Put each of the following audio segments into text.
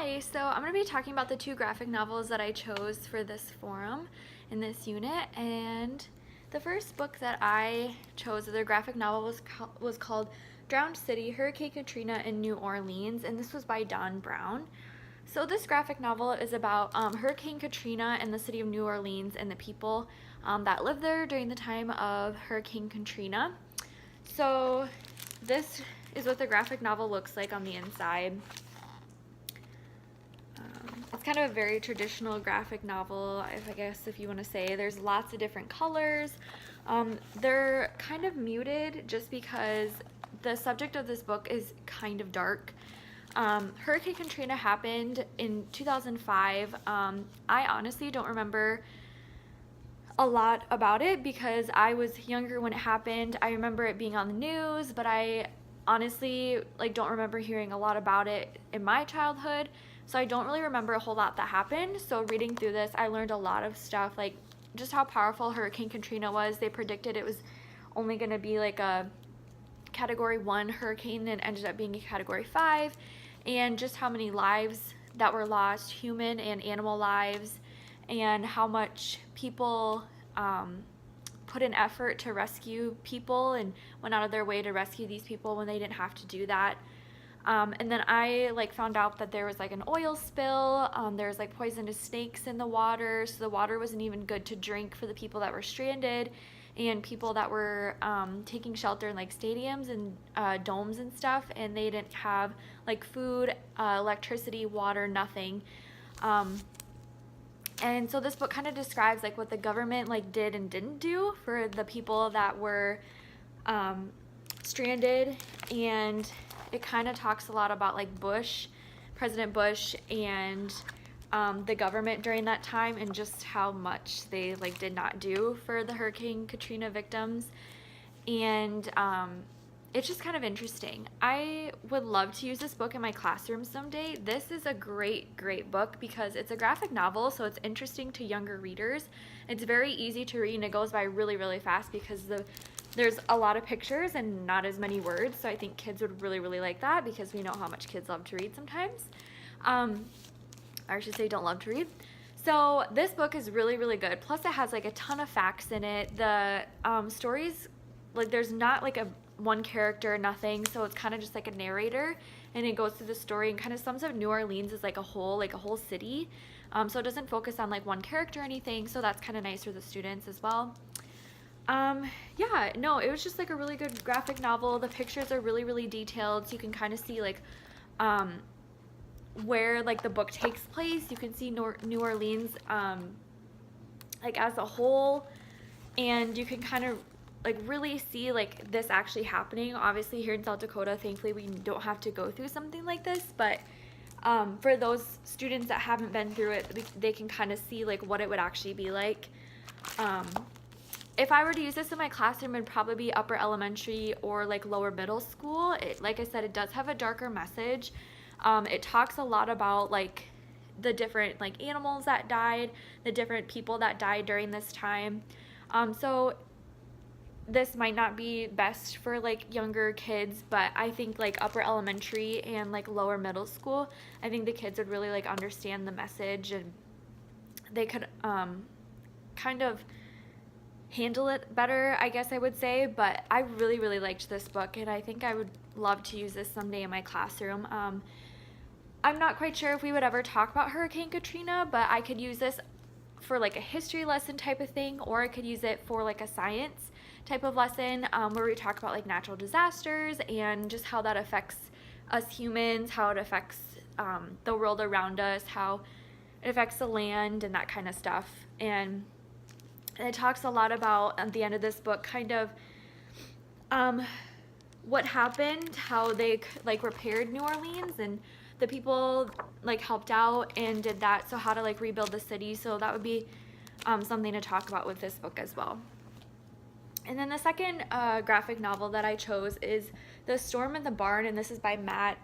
Hi, so I'm going to be talking about the two graphic novels that I chose for this forum in this unit. And the first book that I chose, the graphic novel, was called Drowned City, Hurricane Katrina in New Orleans, and this was by Don Brown. So this graphic novel is about Hurricane Katrina in the city of New Orleans and the people that lived there during the time of Hurricane Katrina. So this is what the graphic novel looks like on the inside. It's kind of a very traditional graphic novel, I guess, if you want to say. There's lots of different colors. They're kind of muted just because the subject of this book is kind of dark. Hurricane Katrina happened in 2005. I honestly don't remember a lot about it because I was younger when it happened. I remember it being on the news, but I honestly don't remember hearing a lot about it in my childhood. So I don't really remember a whole lot that happened. So reading through this, I learned a lot of stuff, like just how powerful Hurricane Katrina was. They predicted it was only going to be like a Category 1 hurricane and ended up being a Category 5. And just how many lives that were lost, human and animal lives, and how much people put an effort to rescue people and went out of their way to rescue these people when they didn't have to do that. And then I found out that there was an oil spill. There was poisonous snakes in the water, so the water wasn't even good to drink for the people that were stranded and people that were taking shelter in stadiums and domes and stuff, and they didn't have food, electricity, water, nothing. And so this book kind of describes what the government did and didn't do for the people that were stranded, and it kind of talks a lot about President Bush and the government during that time and just how much they did not do for the Hurricane Katrina victims. And it's just kind of interesting. I would love to use this book in my classroom someday. This is a great book because it's a graphic novel, so it's interesting to younger readers. It's very easy to read and it goes by really fast because there's a lot of pictures and not as many words, so I think kids would really like that because we know how much kids love to read sometimes. Or I should say don't love to read. So this book is really good. Plus it has a ton of facts in it. The stories, there's not a one character, nothing, so it's kind of just a narrator, and it goes through the story and kind of sums up New Orleans as a whole city. So it doesn't focus on one character or anything, so that's kind of nice for the students as well. Yeah, no, it was just a really good graphic novel. The pictures are really detailed, so you can kind of see where the book takes place. You can see New Orleans as a whole, and you can kind of really see this actually happening. Obviously here in South Dakota, thankfully we don't have to go through something like this, but for those students that haven't been through it, they can kind of see what it would actually be like. If I were to use this in my classroom, it'd probably be upper elementary or lower middle school. Like I said, it does have a darker message. It talks a lot about the different animals that died, the different people that died during this time. So this might not be best for younger kids, but I think upper elementary and lower middle school, I think the kids would really understand the message, and they could kind of handle it better, I guess I would say. But I really liked this book, and I think I would love to use this someday in my classroom. I'm not quite sure if we would ever talk about Hurricane Katrina, but I could use this for a history lesson type of thing, or I could use it for a science type of lesson, where we talk about natural disasters and just how that affects us humans, how it affects the world around us, how it affects the land and that kind of stuff. And it talks a lot about, at the end of this book, kind of what happened, how they repaired New Orleans, and the people helped out and did that, so how to rebuild the city. So that would be something to talk about with this book as well. And then the second graphic novel that I chose is The Storm in the Barn, and this is by Matt.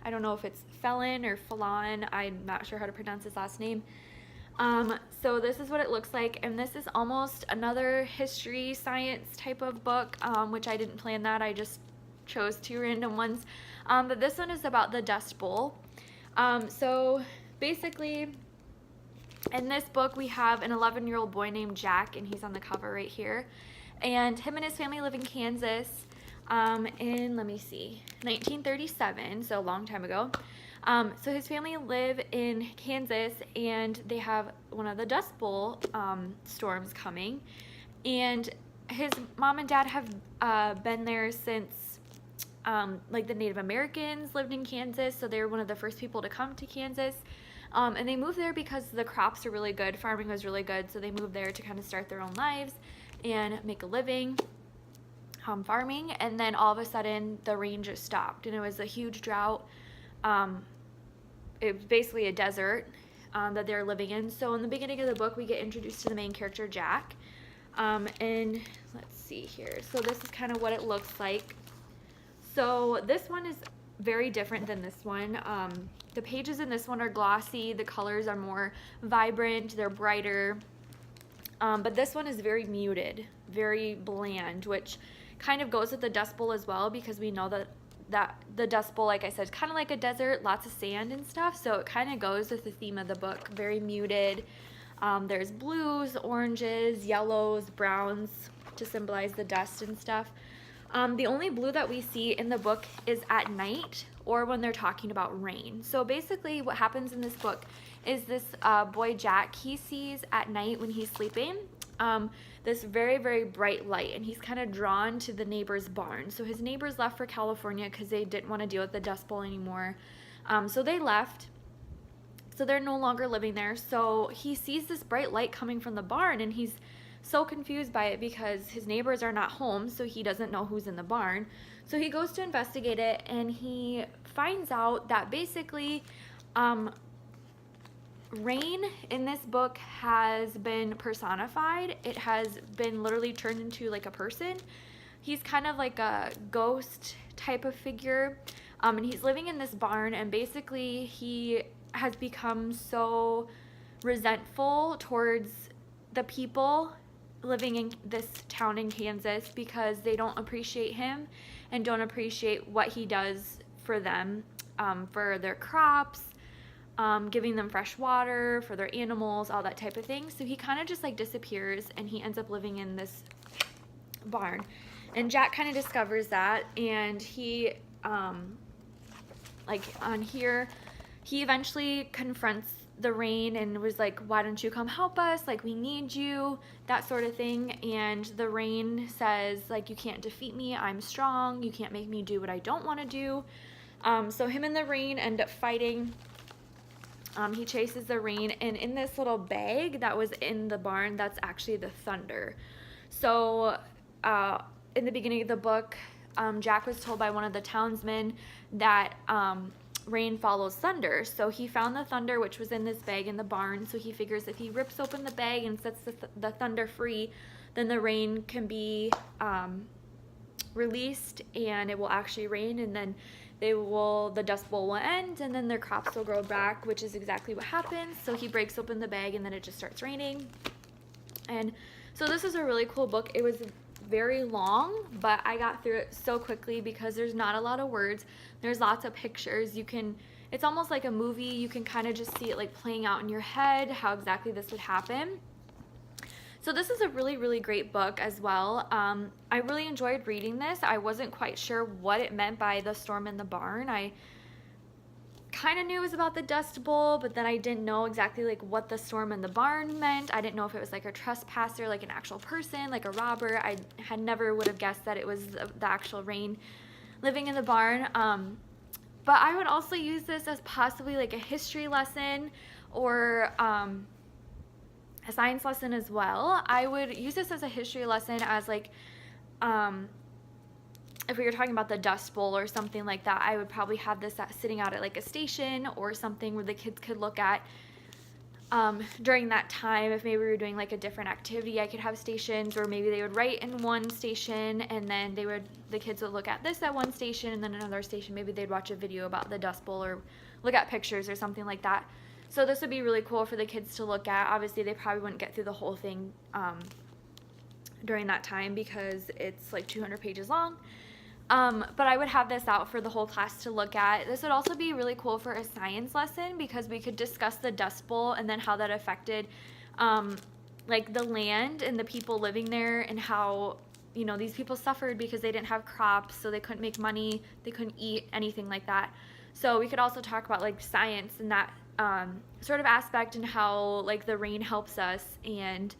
I don't know if it's Felon or Fallon. I'm not sure how to pronounce his last name. So this is what it looks like, and this is almost another history science type of book, which I didn't plan that. I just chose two random ones. But this one is about the Dust Bowl. So basically, in this book, we have an 11-year-old boy named Jack, and he's on the cover right here. And him and his family live in Kansas in, let me see, 1937, so a long time ago. So his family live in Kansas, and they have one of the Dust Bowl storms coming. And his mom and dad have been there since like the Native Americans lived in Kansas, so they were one of the first people to come to Kansas. And they moved there because the crops are really good, farming was really good, so they moved there to kind of start their own lives and make a living farming. And then all of a sudden the rain just stopped, and it was a huge drought. It was basically a desert that they're living in. So in the beginning of the book, we get introduced to the main character, Jack. And let's see here. So this is kind of what it looks like. So this one is very different than this one. The pages in this one are glossy. The colors are more vibrant. They're brighter. But this one is very muted, very bland, which kind of goes with the Dust Bowl as well, because we know that the Dust Bowl, like I said, is kind of like a desert, lots of sand and stuff. So it kind of goes with the theme of the book, very muted. There's blues, oranges, yellows, browns to symbolize the dust and stuff. The only blue that we see in the book is at night or when they're talking about rain. So basically what happens in this book is this boy Jack, he sees at night when he's sleeping this very, very bright light, and he's kind of drawn to the neighbor's barn. So his neighbors left for California because they didn't want to deal with the Dust Bowl anymore. So they left. So they're no longer living there. So he sees this bright light coming from the barn, and he's so confused by it because his neighbors are not home, so he doesn't know who's in the barn. So he goes to investigate it, and he finds out that basically rain in this book has been personified. It has been literally turned into like a person. He's kind of like a ghost type of figure, and he's living in this barn, and basically he has become so resentful towards the people living in this town in Kansas because they don't appreciate him and don't appreciate what he does for them, for their crops, giving them fresh water, for their animals, all that type of thing. So he kind of just like disappears, and he ends up living in this barn. And Jack kind of discovers that, and he, like on here, he eventually confronts the rain and was like, why don't you come help us? Like, we need you, that sort of thing. And the rain says, like, you can't defeat me. I'm strong. You can't make me do what I don't want to do. So him and the rain end up fighting. He chases the rain, and in this little bag that was in the barn, that's actually the thunder. So in the beginning of the book, Jack was told by one of the townsmen that rain follows thunder. So he found the thunder, which was in this bag in the barn. So he figures if he rips open the bag and sets the thunder free, then the rain can be released, and it will actually rain, and then the Dust Bowl will end, and then their crops will grow back, which is exactly what happens. So he breaks open the bag, and then it just starts raining. And so this is a really cool book. It was very long, but I got through it so quickly because there's not a lot of words. There's lots of pictures. It's almost like a movie. You can kind of just see it like playing out in your head, how exactly this would happen. So this is a really, really great book as well. I really enjoyed reading this. I wasn't quite sure what it meant by the storm in the barn. I kind of knew it was about the Dust Bowl, but then I didn't know exactly like what the storm in the barn meant. I didn't know if it was like a trespasser, like an actual person, like a robber. I had never would have guessed that it was the actual rain living in the barn. But I would also use this as possibly like a history lesson or a science lesson as well. I would use this as a history lesson as like, if we were talking about the Dust Bowl or something like that, I would probably have this sitting out at like a station or something where the kids could look at during that time. If maybe we were doing like a different activity, I could have stations, or maybe they would write in one station, and then the kids would look at this at one station, and then another station, maybe they'd watch a video about the Dust Bowl or look at pictures or something like that. So this would be really cool for the kids to look at. Obviously, they probably wouldn't get through the whole thing during that time because it's like 200 pages long. But I would have this out for the whole class to look at. This would also be really cool for a science lesson because we could discuss the Dust Bowl and then how that affected like the land and the people living there, and how, you know, these people suffered because they didn't have crops, so they couldn't make money, they couldn't eat, anything like that. So we could also talk about like science and that sort of aspect, and how like the rain helps us, and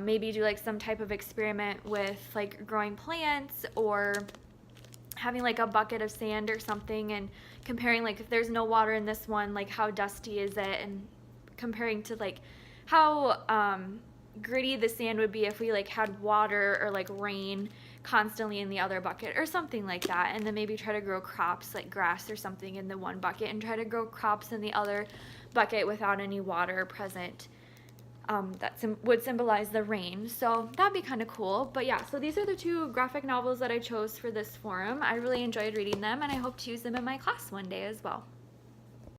maybe do like some type of experiment with like growing plants, or having like a bucket of sand or something, and comparing like if there's no water in this one, like how dusty is it, and comparing to like how gritty the sand would be if we like had water or like rain constantly in the other bucket or something like that. And then maybe try to grow crops like grass or something in the one bucket, and try to grow crops in the other bucket without any water present. That would symbolize the rain. So that'd be kind of cool. But yeah, so these are the 2 graphic novels that I chose for this forum. I really enjoyed reading them, and I hope to use them in my class one day as well.